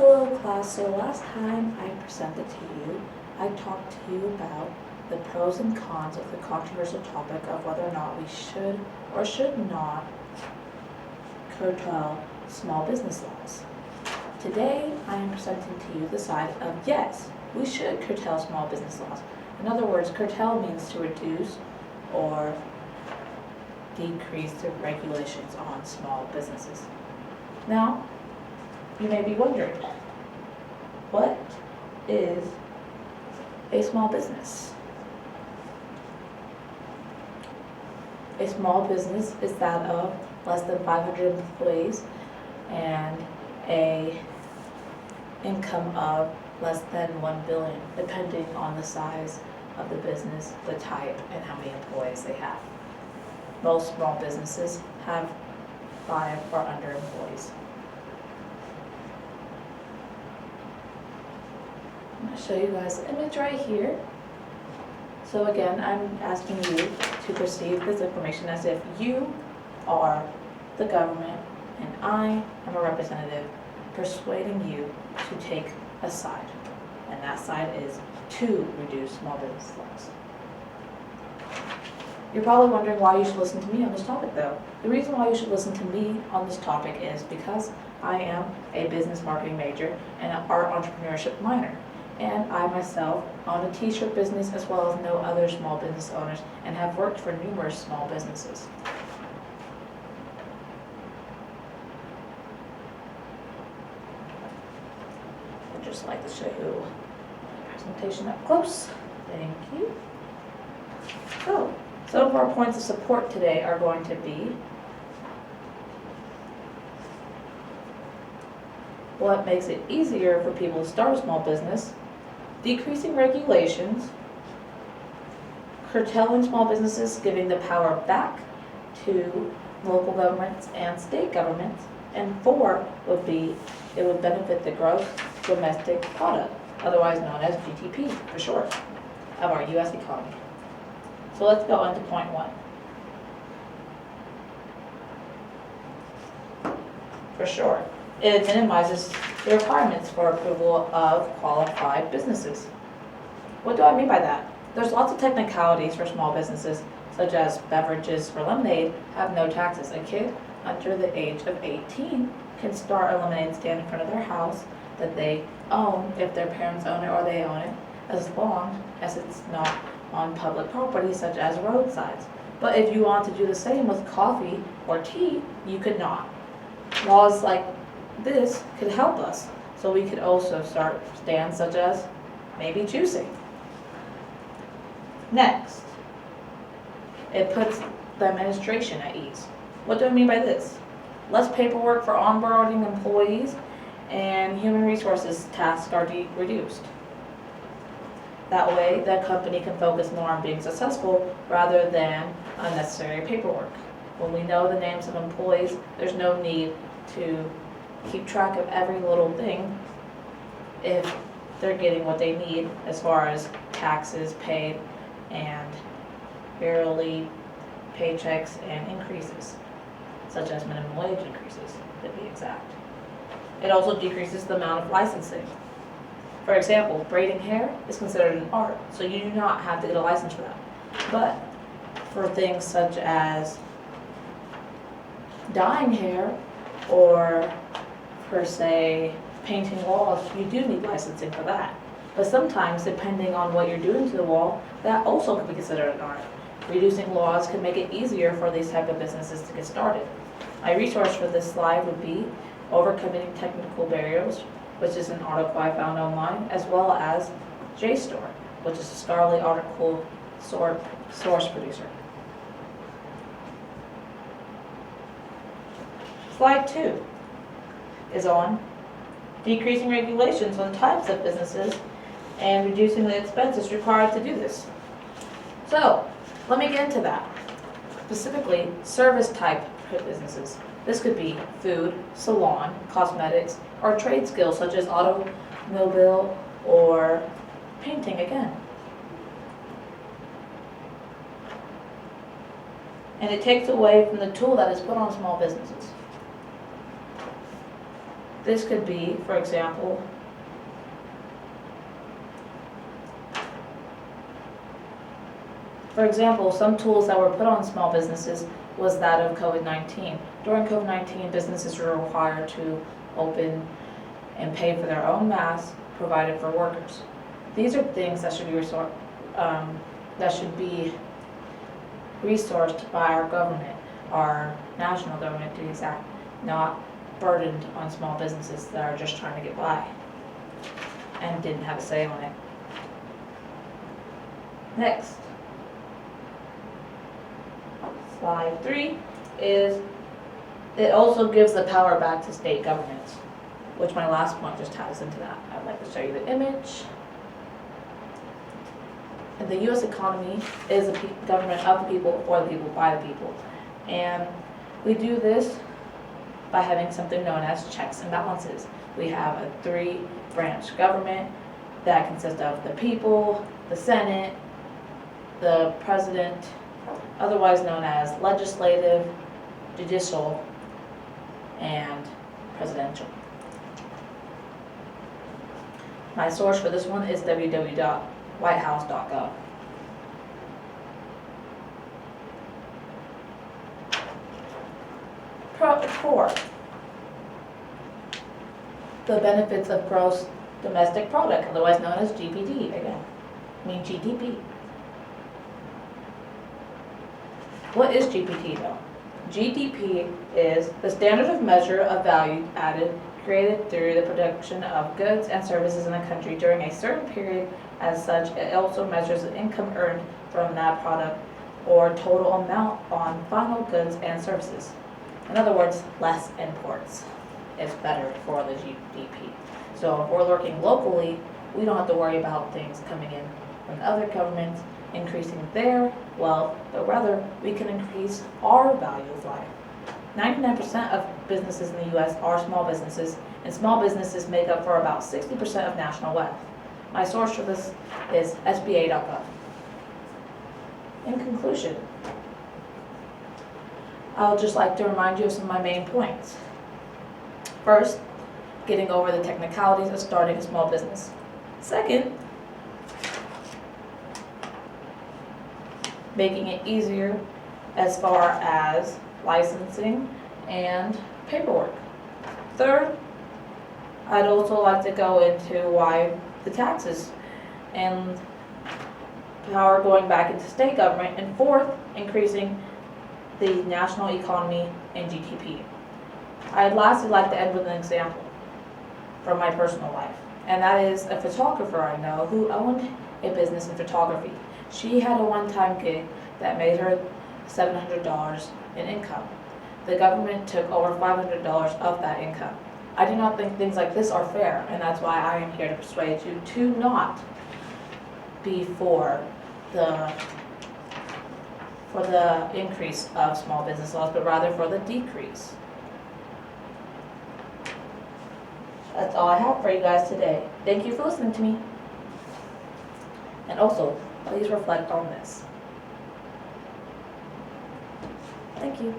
Hello class, so last time I presented to you, I talked to you about the pros and cons of the controversial topic of whether or not we should or should not curtail small business laws. Today I am presenting to you the side of yes, we should curtail small business laws. In other words, curtail means to reduce or decrease the regulations on small businesses. Now, you may be wondering, what is a small business? A small business is that of less than 500 employees and a income of less than 1 billion, depending on the size of the business, the type, and how many employees they have. Most small businesses have 5 or under employees. I'm going to show you guys the image right here. So again, I'm asking you to perceive this information as if you are the government and I am a representative persuading you to take a side. And that side is to reduce small business laws. You're probably wondering why you should listen to me on this topic though. The reason why you should listen to me on this topic is because I am a business marketing major and an art entrepreneurship minor. And I myself own a t-shirt business as well as no other small business owners and have worked for numerous small businesses. I'd just like to show you the presentation up close. Thank you. So, some of our points of support today are going to be what makes it easier for people to start a small business, decreasing regulations, curtailing small businesses, giving the power back to local governments and state governments, and 4 would be it would benefit the gross domestic product, otherwise known as GDP for short, of our U.S. economy. So let's go on to point 1. For sure, it minimizes the requirements for approval of qualified businesses. What do I mean by that? There's lots of technicalities for small businesses, such as beverages for lemonade have no taxes. A kid under the age of 18 can start a lemonade stand in front of their house that they own if their parents own it or they own it, as long as it's not on public property such as roadsides. But if you want to do the same with coffee or tea, you could not. Laws like this could help us, so we could also start stands such as maybe juicing. Next, it puts the administration at ease. What do I mean by this? Less paperwork for onboarding employees and human resources tasks are reduced. That way, the company can focus more on being successful rather than unnecessary paperwork. When we know the names of employees, there's no need to keep track of every little thing if they're getting what they need as far as taxes paid and yearly paychecks and increases, such as minimum wage increases, to be exact. It also decreases the amount of licensing. For example, braiding hair is considered an art, so you do not have to get a license for that. But for things such as dyeing hair or per se painting walls, you do need licensing for that. But sometimes, depending on what you're doing to the wall, that also could be considered an art. Reducing laws can make it easier for these type of businesses to get started. My resource for this slide would be Overcoming Technical Barriers, which is an article I found online, as well as JSTOR, which is a scholarly article source producer. Slide 2 is on decreasing regulations on types of businesses and reducing the expenses required to do this. So, let me get into that. Specifically, service type businesses. This could be food, salon, cosmetics, or trade skills such as automobile or painting again. And it takes away from the tool that is put on small businesses. This could be, for example, some tools that were put on small businesses was that of COVID-19. During COVID-19, businesses were required to open and pay for their own masks provided for workers. These are things that should be resourced by our government, our national government to be exact, not burdened on small businesses that are just trying to get by and didn't have a say on it. Next. Slide 3 is, it also gives the power back to state governments, which my last point just ties into that. I'd like to show you the image. And the U.S. economy is a government of the people, for the people, by the people. And we do this by having something known as checks and balances. We have a 3-branch government that consists of the people, the Senate, the president, otherwise known as legislative, judicial, and presidential. My source for this one is www.whitehouse.gov. Four, the benefits of gross domestic product, otherwise known as GDP, GDP. What is GDP though? GDP is the standard of measure of value added created through the production of goods and services in a country during a certain period. As such, it also measures the income earned from that product or total amount on final goods and services. In other words, less imports is better for the GDP. So if we're working locally, we don't have to worry about things coming in from other governments increasing their wealth, but rather we can increase our value of life. 99% of businesses in the U.S. are small businesses, and small businesses make up for about 60% of national wealth. My source for this is SBA.gov. In conclusion, I would just like to remind you of some of my main points. First, getting over the technicalities of starting a small business. Second, making it easier as far as licensing and paperwork. Third, I'd also like to go into why the taxes and power going back into state government. And fourth, increasing the national economy and GDP. I'd lastly like to end with an example from my personal life, and that is a photographer I know who owned a business in photography. She had a one-time gig that made her $700 in income. The government took over $500 of that income. I do not think things like this are fair, and that's why I am here to persuade you to not be for the increase of small business laws, but rather for the decrease. That's all I have for you guys today. Thank you for listening to me. And also, please reflect on this. Thank you.